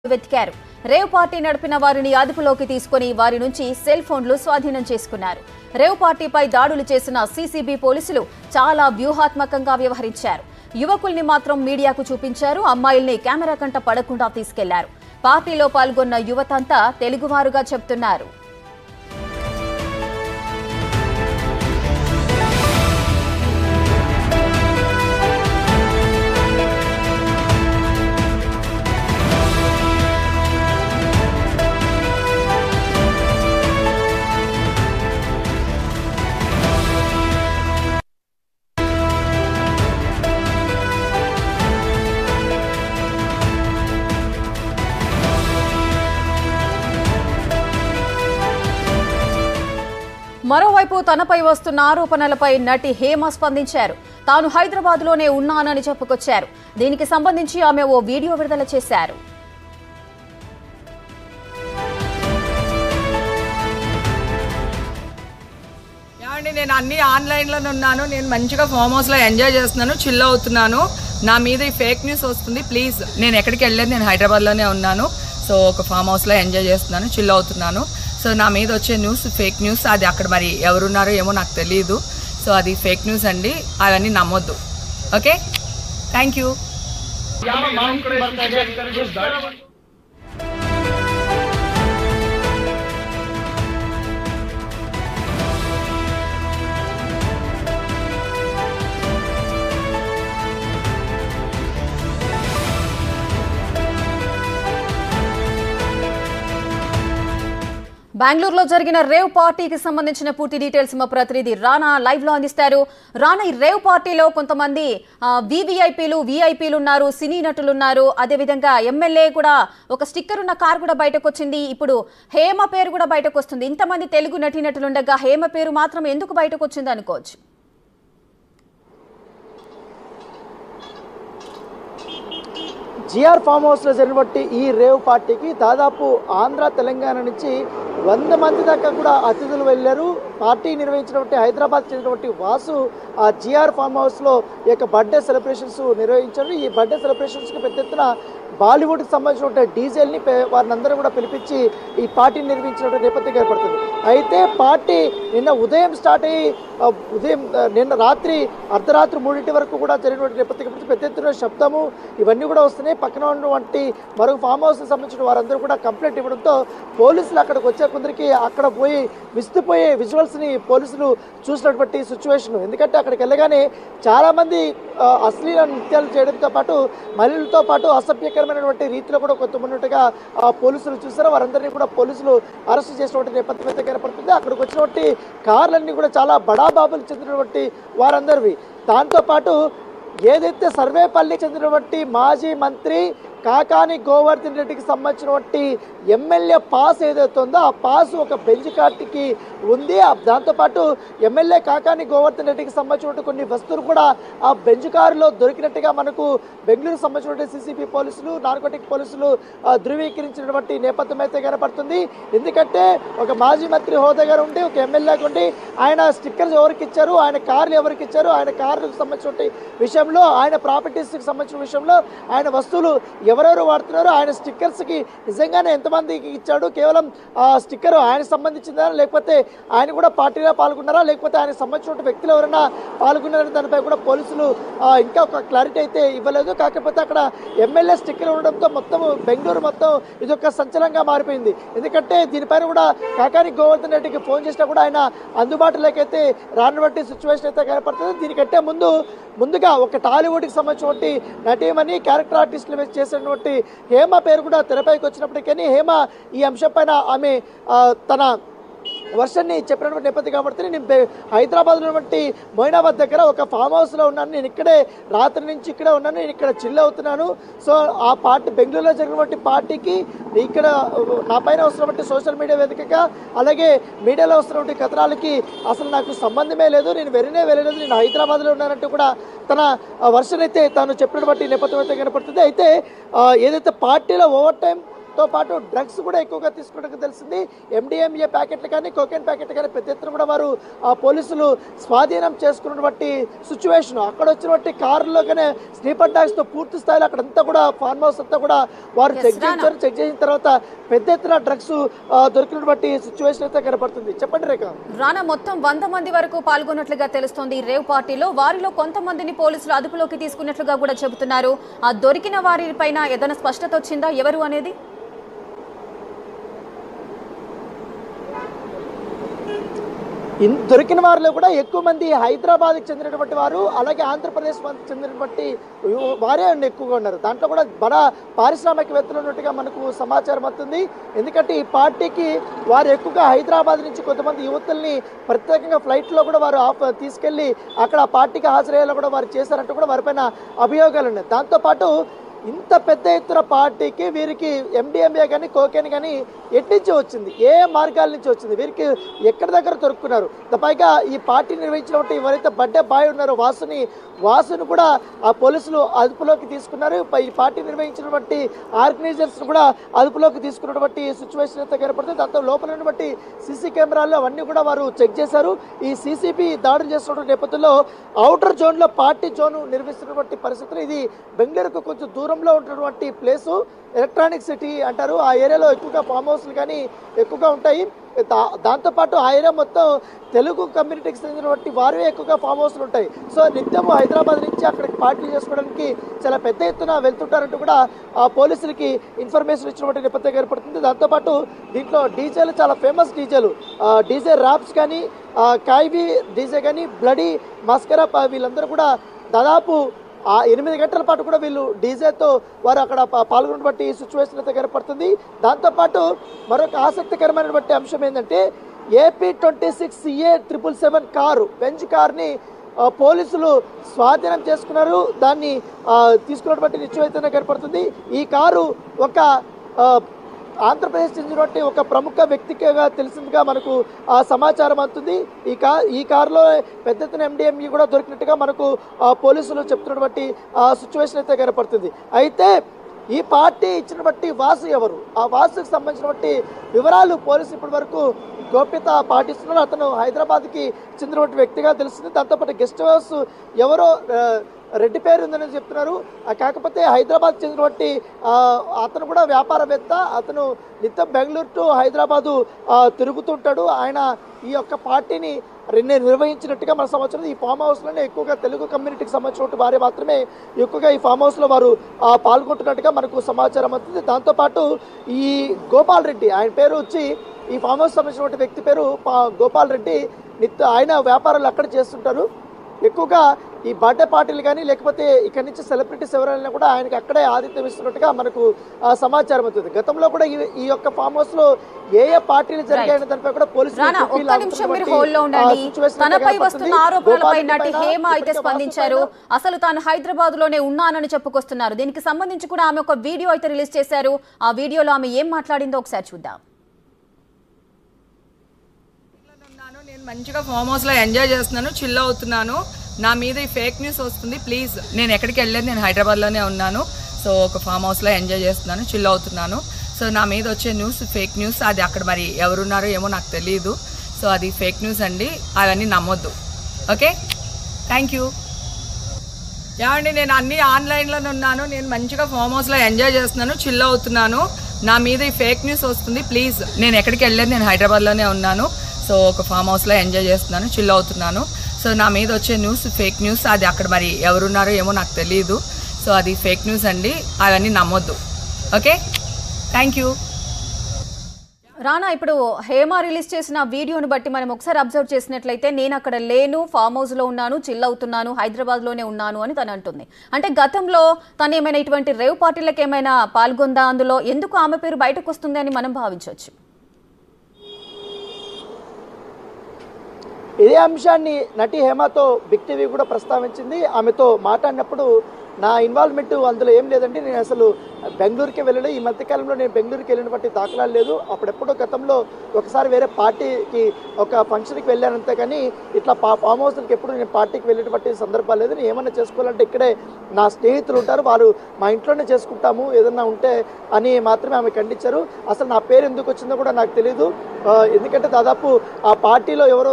వెతికారు. Rave party నడిపిన వారిని అదుపులోకి తీసుకుని వారి నుంచి సెల్ ఫోన్లు స్వాధీనం చేసుకున్నారు. రేవ్ పార్టీపై దాడులు చేసిన సీసీబీ పోలీసులు చాలా వ్యూహాత్మకంగా వ్యవహరించారు. యువకుల్ని మాత్రం మీడియాకు చూపించారు. అమ్మాయిల్ని కెమెరా కంట పడకుండా తీసుకెళ్లారు. పార్టీలో పాల్గొన్న యువతంతా తెలుగువారుగా చెప్తున్నారు. మరోవైపు తనపై వస్తున్న ఆరోపణలపై నటి హేమ స్పందించారు. తాను హైదరాబాద్లోనే ఉన్నానని చెప్పుకొచ్చారు. దీనికి సంబంధించి ఆమె ఓ వీడియో విడుదల చేశారు. నేను అన్ని ఆన్లైన్లోనే ఉన్నాను. నేను మంచిగా ఫామ్ హౌస్లో ఎంజాయ్ చేస్తున్నాను, చిల్ అవుతున్నాను. నా మీద ఈ ఫేక్ న్యూస్ వస్తుంది. ప్లీజ్, నేను ఎక్కడికి వెళ్ళలేదు, నేను హైదరాబాద్లోనే ఉన్నాను. సో ఒక ఫామ్ హౌస్లో ఎంజాయ్ చేస్తున్నాను, చిల్ అవుతున్నాను. సో నా మీద వచ్చే న్యూస్ ఫేక్ న్యూస్. అది అక్కడ మరి ఎవరున్నారో ఏమో నాకు తెలియదు. సో అది ఫేక్ న్యూస్ అండి, అవన్నీ నమ్మొద్దు. Okay, thank you. బెంగళూరులో జరిగిన రేవ్ పార్టీకి సంబంధించిన పూర్తి డీటెయిల్స్ మా ప్రతినిధి రానా లైవ్ లో అందిస్తారు. రానా, ఈ రేవ్ పార్టీలో కొంతమంది వీఐపీలు ఉన్నారు, సినీ నటులు ఉన్నారు, అదేవిధంగా ఎమ్మెల్యే కూడా ఒక స్టిక్కర్ ఉన్న కార్ కూడా బయటకు వచ్చింది. ఇప్పుడు హేమ పేరు కూడా బయటకు వస్తుంది. ఇంతమంది తెలుగు నటీనటులుండగా హేమ పేరు మాత్రం ఎందుకు బయటకు వచ్చింది అనుకోవచ్చు? జిఆర్ ఫామ్ హౌస్లో జరిగినటువంటి ఈ రేవ్ పార్టీకి దాదాపు ఆంధ్ర తెలంగాణ నుంచి 100 మంది దాకా కూడా అతిథులు వెళ్ళారు. పార్టీ నిర్వహించినటువంటి హైదరాబాద్ చెందినటువంటి వాసు ఆ జిఆర్ ఫామ్ హౌస్లో ఈ యొక్క బర్త్డే సెలబ్రేషన్స్ నిర్వహించారు. ఈ బర్త్డే సెలబ్రేషన్స్కి పెద్ద ఎత్తున బాలీవుడ్కి సంబంధించినటువంటి డీజేల్ని వారిని అందరూ కూడా పిలిపించి ఈ పార్టీ నిర్వహించినటువంటి నేపథ్యం ఏర్పడుతుంది. అయితే పార్టీ నిన్న ఉదయం స్టార్ట్ అయ్యి నిన్న రాత్రి అర్ధరాత్రి 3 వరకు కూడా జరిగినటువంటి నేపథ్యం పెద్ద ఎత్తున శబ్దము ఇవన్నీ కూడా వస్తున్నాయి. పక్కన ఉన్నటువంటి మరొక ఫామ్ హౌస్కి సంబంధించిన వారందరూ కూడా కంప్లైంట్ ఇవ్వడంతో పోలీసులు అక్కడికి వచ్చే కొందరికి అక్కడ పోయి విస్తుపోయే విజువల్స్ని పోలీసులు చూసినటువంటి సిచ్యువేషన్. ఎందుకంటే అక్కడికి వెళ్ళగానే చాలామంది అశ్లీల నృత్యాలు చేయడంతో పాటు మహిళలతో పాటు అసభ్యకరమైనటువంటి రీతిలో కూడా కొంతమందిగా పోలీసులు చూసారు. వారందరినీ కూడా పోలీసులు అరెస్ట్ చేసినటువంటి నేపథ్యం అయితే కనపడుతుంది. అక్కడికి వచ్చినటువంటి కార్లన్నీ కూడా చాలా బడాబాబులు చెందినటువంటి వారందరివి. దాంతోపాటు ఏదైతే సర్వేపల్లికి చెందినటువంటి మాజీ మంత్రి కాకాని గోవర్ధన్ రెడ్డికి సంబంధించినటువంటి ఎమ్మెల్యే పాస్ ఏదైతే ఉందో ఆ పాస్ ఒక బెంచ్ కార్డుకి ఉంది. దాంతోపాటు ఎమ్మెల్యే కాకాని గోవర్ధన్ రెడ్డికి సంబంధించినటువంటి కొన్ని వస్తువులు కూడా ఆ బెంచ్ కారులో దొరికినట్టుగా మనకు బెంగళూరుకు సంబంధించినటువంటి సిసిబి పోలీసులు, నార్కోటిక్ పోలీసులు ధృవీకరించినటువంటి నేపథ్యం అయితే కనపడుతుంది. ఎందుకంటే ఒక మాజీ మంత్రి హోదాగా ఉండి ఒక ఎమ్మెల్యేగా ఉండి ఆయన స్టిక్కర్స్ ఎవరికి ఇచ్చారు, ఆయన కార్లు ఎవరికి ఇచ్చారు, ఆయన కార్లకు సంబంధించిన విషయంలో, ఆయన ప్రాపర్టీస్కి సంబంధించిన విషయంలో, ఆయన వస్తువులు ఎవరెవరు వాడుతున్నారు, ఆయన స్టిక్కర్స్కి నిజంగానే ఎంతమందికి ఇచ్చాడు, కేవలం ఆ స్టిక్కర్ ఆయనకు సంబంధించిందా, లేకపోతే ఆయన కూడా పార్టీలో పాల్గొన్నారా, లేకపోతే ఆయనకు సంబంధించిన వ్యక్తులు ఎవరైనా పాల్గొన్నారని దానిపై కూడా పోలీసులు ఇంకా ఒక క్లారిటీ అయితే ఇవ్వలేదు. కాకపోతే అక్కడ ఎమ్మెల్యే స్టిక్కర్ ఉండడంతో మొత్తం బెంగళూరు మొత్తం ఇది ఒక సంచలనంగా మారిపోయింది. ఎందుకంటే దీనిపైన కూడా కాకాని గోవర్ధన్ రెడ్డికి ఫోన్ చేసినా కూడా ఆయన అందుబాటులోకి అయితే రానటువంటి సిచ్యువేషన్ అయితే కనపడుతుంది. దీనికంటే ముందుగా ఒక టాలీవుడ్కి సంబంధించినటువంటి నటీమణి క్యారెక్టర్ ఆర్టిస్టులు చేసినటువంటి హేమ పేరు కూడా తెరపైకి వచ్చినప్పటికీ హేమ ఈ అంశం పైన ఆమె తన వర్షన్ని చెప్పినటువంటి నేపథ్యం కాబట్టి నేను హైదరాబాద్లో ఉన్నటువంటి మొయినాబాద్ దగ్గర ఒక ఫామ్ హౌస్లో ఉన్నాను, నేను ఇక్కడే రాత్రి నుంచి ఇక్కడే ఉన్నాను, నేను ఇక్కడ చిల్ అవుతున్నాను. సో ఆ పార్టీ బెంగళూరులో జరిగినటువంటి పార్టీకి ఇక్కడ నా పైన వస్తున్నటువంటి సోషల్ మీడియా వేదికగా అలాగే మీడియాలో వస్తున్నటువంటి కథనాలకి అసలు నాకు సంబంధమే లేదు, నేను వెళ్ళలేదు, నేను హైదరాబాద్లో ఉన్నానంటూ కూడా తన వర్షన్ అయితే తాను చెప్పినటువంటి నేపథ్యం అయితే కనపడుతుంది. అయితే ఏదైతే పార్టీలో ఓవర్ టైం తో పాటు డ్రగ్స్ కూడా ఎక్కువగా తీసుకున్నట్టు తెలిసింది. MDMA ప్యాకెట్లు కానీ కోకెన్ ప్యాకెట్లు కానీ పెద్ద ఎత్తున కూడా వారు పోలీసులు స్వాధీనం చేసుకున్నటువంటి సిచ్యువేషన్. అక్కడ వచ్చినటువంటి కారులోనే స్లీపర్ డాగ్స్ తో పూర్తి స్థాయిలో అక్కడంతా కూడా ఫార్మ్ హౌస్ అంతా కూడా వారు చెక్ చేసిన తర్వాత పెద్ద ఎత్తున డ్రగ్స్ దొరికినటువంటి సిచ్యువేషన్ అయితే కనపడుతుంది. చెప్పండి రేఖ. రానా, మొత్తం 100 మంది వరకు పాల్గొన్నట్లుగా తెలుస్తోంది ఈ రేవ్ పార్టీలో. వారిలో కొంతమందిని పోలీసులు అదుపులోకి తీసుకున్నట్లుగా కూడా చెబుతున్నారు. ఆ దొరికిన వారి పైన ఏదైనా స్పష్టత వచ్చిందా ఎవరు అనేది? దొరికిన వారిలో కూడా ఎక్కువ మంది హైదరాబాద్కి చెందినటువంటి వారు, అలాగే ఆంధ్రప్రదేశ్ చెందినటువంటి వారే ఎక్కువగా ఉన్నారు. దాంట్లో కూడా బడా పారిశ్రామికవేత్తలు ఉన్నట్టుగా మనకు సమాచారం అవుతుంది. ఎందుకంటే ఈ పార్టీకి వారు ఎక్కువగా హైదరాబాద్ నుంచి కొంతమంది యువతుల్ని ప్రత్యేకంగా ఫ్లైట్లో కూడా వారు తీసుకెళ్లి అక్కడ పార్టీకి హాజరయ్యేలా కూడా వారు చేశారంటూ కూడా వారిపైన అభియోగాలు ఉన్నాయి. దాంతోపాటు ఇంత పెద్ద ఎత్తున పార్టీకి వీరికి MDMA కానీ కోకెన్ కానీ ఎట్టించి వచ్చింది, ఏ మార్గాల నుంచి వచ్చింది, వీరికి ఎక్కడి దగ్గర దొరుకుతున్నారు. పైగా ఈ పార్టీ నిర్వహించినటువంటి ఎవరైతే బర్త్డే బాయ్ ఉన్నారో వాసును కూడా ఆ పోలీసులు అదుపులోకి తీసుకున్నారు. ఈ పార్టీ నిర్వహించినటువంటి ఆర్గనైజర్స్ కూడా అదుపులోకి తీసుకున్నటువంటి సిచ్యువేషన్ అయితే కనపడుతుంది. దాంతో లోపల ఉన్నటువంటి సీసీ కెమెరాల్లో అవన్నీ కూడా వారు చెక్ చేశారు. ఈ CCP దాడులు చేస్తున్నటువంటి నేపథ్యంలో అవుటర్ జోన్లో పార్టీ జోన్ నిర్వహిస్తున్నటువంటి పరిస్థితులు. ఇది బెంగళూరుకు కొంచెం దూరంలో ఉన్నటువంటి ప్లేసు, ఎలక్ట్రానిక్ సిటీ అంటారు. ఆ ఏరియాలో ఎక్కువగా ఫామ్ హౌస్లు కానీ ఎక్కువగా ఉంటాయి. దాంతోపాటు ఆ ఏరియా మొత్తం తెలుగు కమ్యూనిటీకి చెందినటువంటి వారే ఎక్కువగా ఫామ్ హౌస్లు ఉంటాయి. సో నిత్యము హైదరాబాద్ నుంచి అక్కడికి పార్టీలు చేసుకోవడానికి చాలా పెద్ద ఎత్తున వెళ్తుంటారంటూ కూడా ఆ పోలీసులకి ఇన్ఫర్మేషన్ ఇచ్చినటువంటి నేపథ్యం ఏర్పడుతుంది. దాంతోపాటు దీంట్లో డీజేలు చాలా ఫేమస్ డీజే ర్యాప్స్ కానీ, కాయివి డీజే కానీ, బ్లడీ మస్కరా, వీళ్ళందరూ కూడా దాదాపు 8 గంటల పాటు కూడా వీళ్ళు డీజేతో వారు అక్కడ పాల్గొన్నటువంటి సిచ్యువేషన్ అయితే కనపడుతుంది. దాంతోపాటు మరొక ఆసక్తికరమైనటువంటి అంశం ఏంటంటే AP26CA777 కారు, బెంజ్ కార్ని పోలీసులు స్వాధీనం చేసుకున్నారు. దాన్ని తీసుకున్నటువంటి నిశ్చయితనే కనపడుతుంది. ఈ కారు ఒక ఆంధ్రప్రదేశ్ చెందినటువంటి ఒక ప్రముఖ వ్యక్తిగా తెలిసిందిగా మనకు సమాచారం అవుతుంది. ఈ కారులో పెద్ద ఎత్తున MDMA కూడా దొరికినట్టుగా మనకు పోలీసులు చెప్తున్నటువంటి సిచ్యువేషన్ అయితే కనపడుతుంది. అయితే ఈ పార్టీ ఇచ్చినటువంటి వాసు ఎవరు, ఆ వాసుకు సంబంధించినటువంటి వివరాలు పోలీసులు ఇప్పటి వరకు గోప్యత పాటిస్తున్నారు. అతను హైదరాబాద్కి చెందినటువంటి వ్యక్తిగా తెలుస్తుంది. దాంతోపాటు గెస్ట్ హౌస్ ఎవరో రెడ్డి పేరు ఉందని చెప్తున్నారు. కాకపోతే హైదరాబాద్ చెందినటువంటి అతను కూడా వ్యాపారవేత్త. అతను నిత్యం బెంగళూరు టు హైదరాబాదు తిరుగుతుంటాడు. ఆయన ఈ యొక్క పార్టీని నిర్వహించినట్టుగా మన సమాచారం. ఈ ఫామ్ హౌస్లోనే ఎక్కువగా తెలుగు కమ్యూనిటీకి సంబంధించిన వారే మాత్రమే ఎక్కువగా ఈ ఫామ్ హౌస్లో వారు పాల్గొంటున్నట్టుగా మనకు సమాచారం అవుతుంది. దాంతోపాటు ఈ గోపాల్ రెడ్డి, ఆయన పేరు వచ్చి ఈ ఫామ్ హౌస్ సంబంధించినటువంటి వ్యక్తి పేరు గోపాల్ రెడ్డి. ఆయన వ్యాపారాలు అక్కడ చేస్తుంటారు. ఎక్కువగా ఈ బర్త్డే పార్టీలు కానీ లేకపోతే ఇక్కడ నుంచి సెలబ్రిటీస్ ఎవరైనా కూడా ఆయనకి అక్కడే ఆతిథ్యం ఇస్తున్నట్టుగా మనకు సమాచారం అవుతుంది. గతంలో కూడా ఈ యొక్క ఫామ్ హౌస్ లో ఏ పార్టీలు జరిగాయని దానిపై కూడా పోలీసులు తనపై వస్తున్న ఆరోపణలపై నటి హేమ అయితే స్పందించారు. అసలు తాను హైదరాబాద్ లోనే ఉన్నానని చెప్పుకొస్తున్నారు. దీనికి సంబంధించి కూడా ఆమె ఒక వీడియో అయితే రిలీజ్ చేశారు. ఆ వీడియోలో ఆమె ఏం మాట్లాడిందో ఒకసారి చూద్దాం. నేను మంచిగా ఫామ్ హౌస్లో ఎంజాయ్ చేస్తున్నాను, చిల్ అవుతున్నాను. నా మీద ఈ ఫేక్ న్యూస్ వస్తుంది. ప్లీజ్, నేను ఎక్కడికి వెళ్ళలేదు, నేను హైదరాబాద్లోనే ఉన్నాను. సో ఒక ఫామ్ హౌస్లో ఎంజాయ్ చేస్తున్నాను, చిల్ అవుతున్నాను. సో నా మీద వచ్చే న్యూస్ ఫేక్ న్యూస్. అది అక్కడ మరి ఎవరున్నారో ఏమో నాకు తెలియదు. సో అది ఫేక్ న్యూస్ అండి, అవన్నీ నమ్మొద్దు. Okay, thank you. ఏమండి, నేను అన్నీ ఆన్లైన్లోనే ఉన్నాను. నేను మంచిగా ఫామ్ హౌస్లో ఎంజాయ్ చేస్తున్నాను, చిల్ అవుతున్నాను. నా మీద ఈ ఫేక్ న్యూస్ వస్తుంది. ప్లీజ్, నేను ఎక్కడికి వెళ్ళలేదు, నేను హైదరాబాద్లోనే ఉన్నాను. సో ఒక ఫామ్ హౌస్లో ఎంజాయ్ చేస్తున్నాను, చిల్ అవుతున్నాను. సో నా మీద వచ్చే న్యూస్ ఫేక్ న్యూస్. అది అక్కడ మరి ఎవరున్నారో ఏమో నాకు తెలియదు. సో అది ఫేక్ న్యూస్ అండి, అవన్నీ నమ్మొద్దు. Okay, thank you. రానా, ఇప్పుడు హేమ రిలీజ్ చేసిన వీడియోను బట్టి మనం ఒకసారి అబ్జర్వ్ చేసినట్లయితే నేను అక్కడ లేను, ఫామ్ హౌస్లో ఉన్నాను, చిల్ అవుతున్నాను, హైదరాబాద్లోనే ఉన్నాను అని తను అంటుంది. అంటే గతంలో తను ఏమైనా ఇటువంటి రేవ్ పార్టీలకు ఏమైనా పాల్గొందా, అందులో ఎందుకు ఆమె పేరు బయటకు వస్తుంది అని మనం భావించవచ్చు. ఇదే అంశాన్ని నటి హేమతో బిగ్ టీవీ కూడా ప్రస్తావించింది. ఆమెతో మాట్లాడినప్పుడు నా ఇన్వాల్వ్మెంట్ అందులో ఏం లేదండి. నేను అసలు బెంగళూరుకి వెళ్ళలేదు. ఈ మధ్యకాలంలో నేను బెంగళూరుకి వెళ్ళిన బట్టి దాఖలాలు లేదు. అప్పుడెప్పుడో గతంలో ఒకసారి వేరే పార్టీకి ఒక ఫంక్షన్కి వెళ్ళానంతే కానీ ఇట్లా ఫామ్ హౌస్కి ఎప్పుడు నేను పార్టీకి వెళ్ళేటువంటి సందర్భాలు లేదు. నేను ఏమన్నా చేసుకోవాలంటే ఇక్కడే నా స్నేహితులు ఉంటారు, వారు మా ఇంట్లోనే చేసుకుంటాము ఏదన్నా ఉంటే అని మాత్రమే ఆమె ఖండించారు. అసలు నా పేరు ఎందుకు వచ్చిందో కూడా నాకు తెలియదు. ఎందుకంటే దాదాపు ఆ పార్టీలో ఎవరెవరు